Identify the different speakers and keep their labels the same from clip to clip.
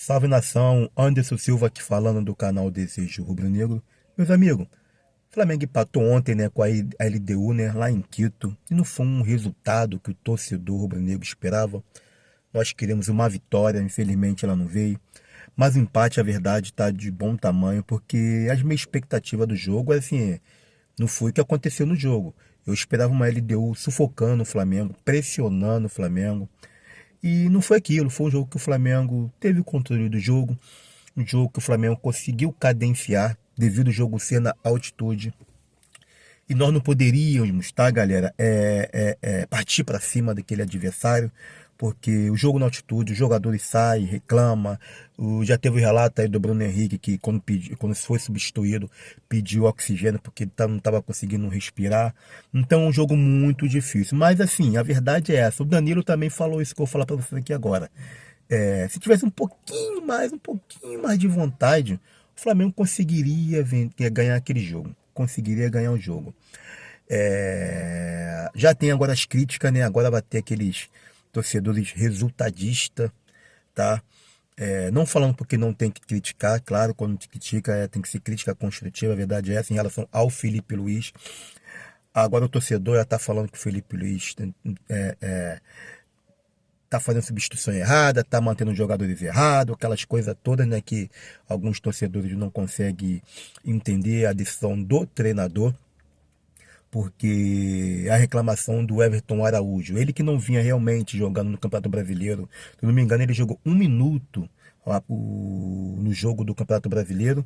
Speaker 1: Salve nação, Anderson Silva aqui falando do canal Desejo Rubro-Negro. Meus amigos, o Flamengo empatou ontem, né, com a LDU, né, lá em Quito, e não foi um resultado que o torcedor rubro-negro esperava. Nós queríamos uma vitória, infelizmente ela não veio. Mas o empate, a verdade, está de bom tamanho, porque as minhas expectativas do jogo, assim, não foi o que aconteceu no jogo. Eu esperava uma LDU sufocando o Flamengo, pressionando o Flamengo. E não foi aquilo, foi um jogo que o Flamengo teve o controle do jogo, um jogo que o Flamengo conseguiu cadenciar devido ao jogo ser na altitude. E nós não poderíamos, tá, galera, partir para cima daquele adversário, porque o jogo na altitude, os jogadores saem, reclamam. Já teve o relato aí do Bruno Henrique que quando foi substituído, pediu oxigênio porque ele não estava conseguindo respirar. Então é um jogo muito difícil. Mas assim, a verdade é essa. O Danilo também falou isso que eu vou falar para vocês aqui agora. Se tivesse um pouquinho mais de vontade, o Flamengo conseguiria ganhar aquele jogo. Conseguiria ganhar o jogo. Já tem agora as críticas, né? Agora vai ter aqueles torcedores resultadistas, tá? Não falando porque não tem que criticar, claro, quando te critica tem que ser crítica construtiva, a verdade é essa, em relação ao Felipe Luiz. Agora o torcedor já está falando que o Felipe Luiz tá fazendo substituição errada, tá mantendo os jogadores errados, aquelas coisas todas, né, que alguns torcedores não conseguem entender a decisão do treinador, porque a reclamação do Everton Araújo, ele que não vinha realmente jogando no Campeonato Brasileiro, se não me engano ele jogou 1 minuto lá no jogo do Campeonato Brasileiro,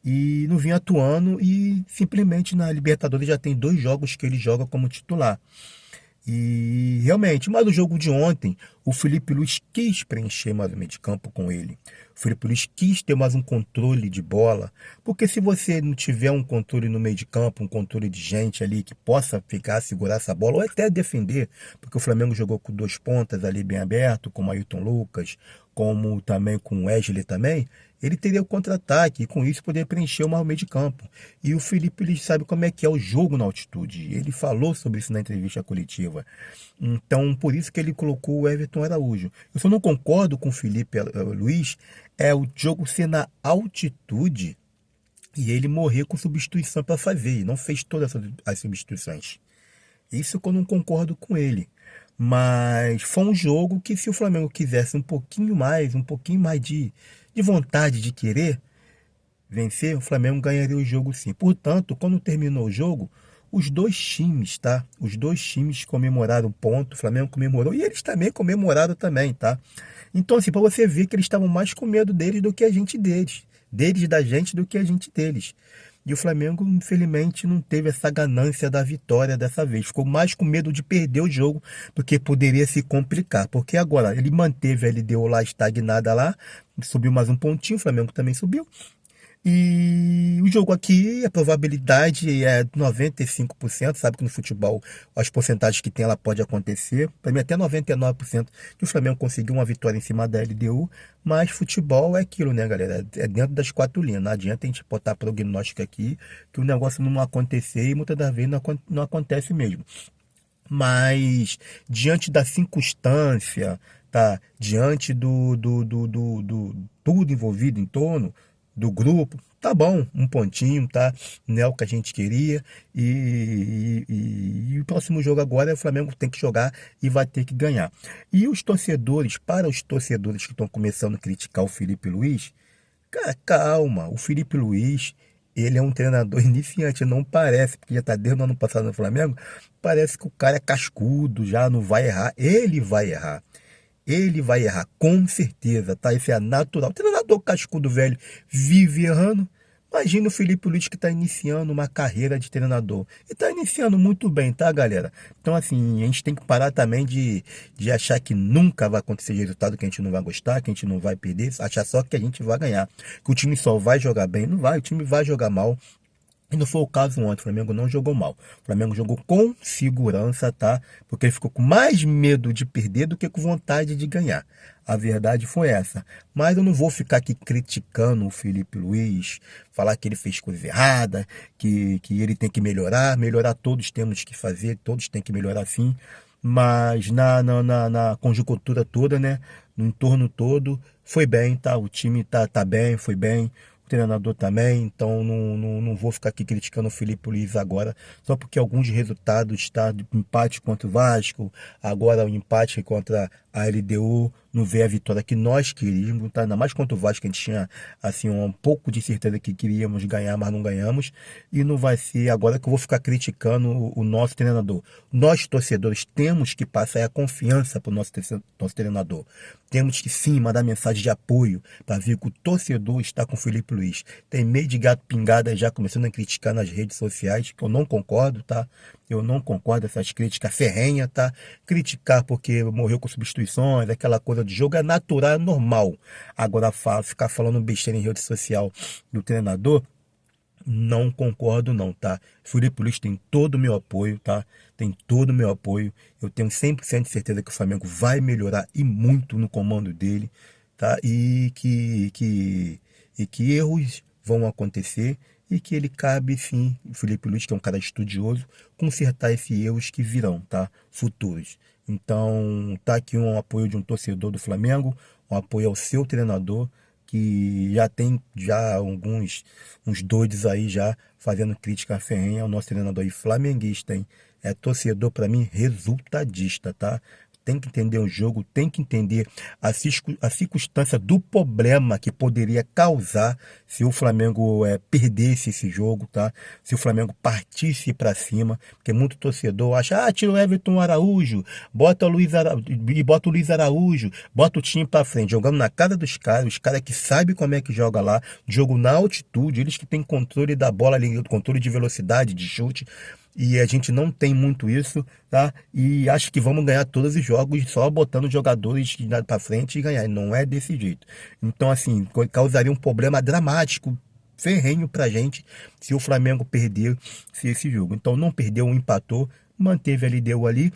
Speaker 1: e não vinha atuando, e simplesmente na Libertadores já tem 2 jogos que ele joga como titular. E realmente, mas no jogo de ontem, o Felipe Luiz quis preencher mais o meio de campo com ele. O Felipe Luiz quis ter mais um controle de bola, porque se você não tiver um controle no meio de campo, um controle de gente ali que possa ficar, segurar essa bola, ou até defender, porque o Flamengo jogou com 2 pontas ali bem aberto, como o Ailton Lucas, como também com o Wesley também, ele teria o contra-ataque e com isso poderia preencher o meio de campo. E o Felipe ele sabe como é que é o jogo na altitude. Ele falou sobre isso na entrevista coletiva. Então, por isso que ele colocou o Everton Araújo. Eu só não concordo com o Felipe Luiz, o jogo ser na altitude e ele morrer com substituição para fazer. E não fez todas as substituições. Isso que eu não concordo com ele. Mas foi um jogo que se o Flamengo quisesse um pouquinho mais de vontade de querer vencer, o Flamengo ganharia o jogo sim. Portanto, quando terminou o jogo, os dois times, tá? Os dois times comemoraram o ponto, o Flamengo comemorou e eles também comemoraram também, tá? Então, assim, para você ver que eles estavam mais com medo deles do que a gente deles. Deles da gente do que a gente deles. E o Flamengo, infelizmente, não teve essa ganância da vitória dessa vez. Ficou mais com medo de perder o jogo, porque poderia se complicar. Porque agora ele manteve a LDU lá estagnada lá, subiu mais um pontinho, o Flamengo também subiu. E o jogo aqui, a probabilidade é 95%, sabe que no futebol as porcentagens que tem ela pode acontecer. Para mim até 99% que o Flamengo conseguiu uma vitória em cima da LDU, mas futebol é aquilo, né, galera? É dentro das 4 linhas, não adianta a gente botar prognóstico aqui que o negócio não acontecer e muitas das vezes não acontece mesmo. Mas diante da circunstância, tá? Diante do tudo envolvido em torno do grupo, tá bom, um pontinho, tá? Não é o que a gente queria. E o próximo jogo agora o Flamengo tem que jogar e vai ter que ganhar. E os torcedores, para os torcedores que estão começando a criticar o Felipe Luiz, cara, calma, o Felipe Luiz, ele é um treinador iniciante, não parece, porque já está desde o ano passado no Flamengo, parece que o cara é cascudo, já não vai errar, ele vai errar. Ele vai errar, com certeza, tá? Isso é natural. O treinador cascudo velho vive errando. Imagina o Felipe Luiz que está iniciando uma carreira de treinador. E está iniciando muito bem, tá, galera? Então, assim, a gente tem que parar também de achar que nunca vai acontecer resultado que a gente não vai gostar, que a gente não vai perder, achar só que a gente vai ganhar. Que o time só vai jogar bem. Não vai, o time vai jogar mal. E não foi o caso ontem, o Flamengo não jogou mal. O Flamengo jogou com segurança, tá? Porque ele ficou com mais medo de perder do que com vontade de ganhar. A verdade foi essa. Mas eu não vou ficar aqui criticando o Felipe Luiz, falar que ele fez coisa errada, que ele tem que melhorar. Melhorar todos temos que fazer, todos têm que melhorar sim. mas na conjuntura toda, né? No entorno todo, foi bem, tá? O time tá bem, foi bem. O treinador também, então não vou ficar aqui criticando o Felipe Luiz agora, só porque alguns resultados, tá? De empate contra o Vasco, agora o empate contra a LDU, não vê a vitória que nós queríamos, tá? Ainda mais contra o Vasco, a gente tinha assim um pouco de certeza que queríamos ganhar, mas não ganhamos, e não vai ser agora que eu vou ficar criticando o nosso treinador. Nós, torcedores, temos que passar a confiança para o nosso treinador. Temos que sim mandar mensagem de apoio para ver que o torcedor está com o Felipe Luiz. Tem meio de gato pingada já começando a criticar nas redes sociais, que eu não concordo, tá? Eu não concordo com essas críticas ferrenhas, tá? Criticar porque morreu com substituições, aquela coisa de jogo é natural, é normal. Agora ficar falando besteira em rede social do treinador, não concordo não, tá? Felipe Luiz tem todo o meu apoio, tá? Tem todo o meu apoio. Eu tenho 100% de certeza que o Flamengo vai melhorar e muito no comando dele, tá? E que erros vão acontecer e que ele cabe sim, o Felipe Luiz, que é um cara estudioso, consertar esses erros que virão, tá? Futuros. Então, tá aqui um apoio de um torcedor do Flamengo, um apoio ao seu treinador, que já tem uns doidos aí já fazendo crítica ferrenha ao nosso treinador aí flamenguista, hein? É torcedor para mim resultadista, tá? Tem que entender o jogo, tem que entender a circunstância do problema que poderia causar se o Flamengo perdesse esse jogo, tá? Se o Flamengo partisse para cima, porque muito torcedor acha, tira o Everton Araújo, bota o Luiz Araújo, bota o time para frente, jogando na cara dos caras, os caras que sabem como é que joga lá, jogo na altitude, eles que têm controle da bola ali, controle de velocidade, de chute, e a gente não tem muito isso, tá? E acho que vamos ganhar todos os jogos só botando jogadores para frente e ganhar. Não é desse jeito. Então, assim, causaria um problema dramático, ferrenho pra gente, se o Flamengo perder esse jogo. Então, não perdeu, empatou, manteve a LDU ali.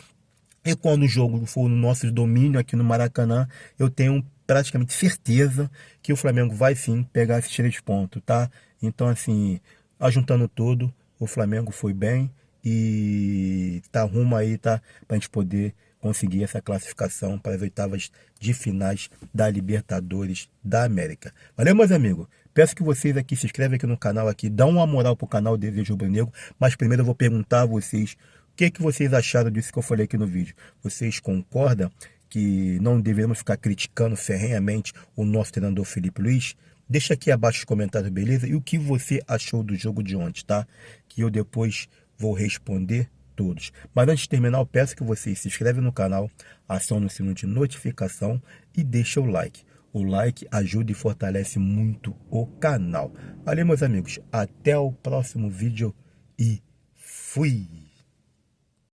Speaker 1: E quando o jogo for no nosso domínio aqui no Maracanã, eu tenho praticamente certeza que o Flamengo vai sim pegar esses 3 pontos, tá? Então, assim, ajuntando tudo, o Flamengo foi bem e tá rumo aí, tá? Pra gente poder conseguir essa classificação para as oitavas de finais da Libertadores da América. Valeu, meus amigos? Peço que vocês aqui se inscrevam aqui no canal, aqui, dão uma moral pro canal Desejo Rubro-Negro, mas primeiro eu vou perguntar a vocês o que vocês acharam disso que eu falei aqui no vídeo. Vocês concordam que não devemos ficar criticando ferrenhamente o nosso treinador Felipe Luiz? Deixa aqui abaixo os comentários, beleza? E o que você achou do jogo de ontem, tá? Que eu depois vou responder todos. Mas antes de terminar, eu peço que vocês se inscrevem no canal, acionem o sino de notificação e deixem o like. O like ajuda e fortalece muito o canal. Valeu, meus amigos. Até o próximo vídeo e fui!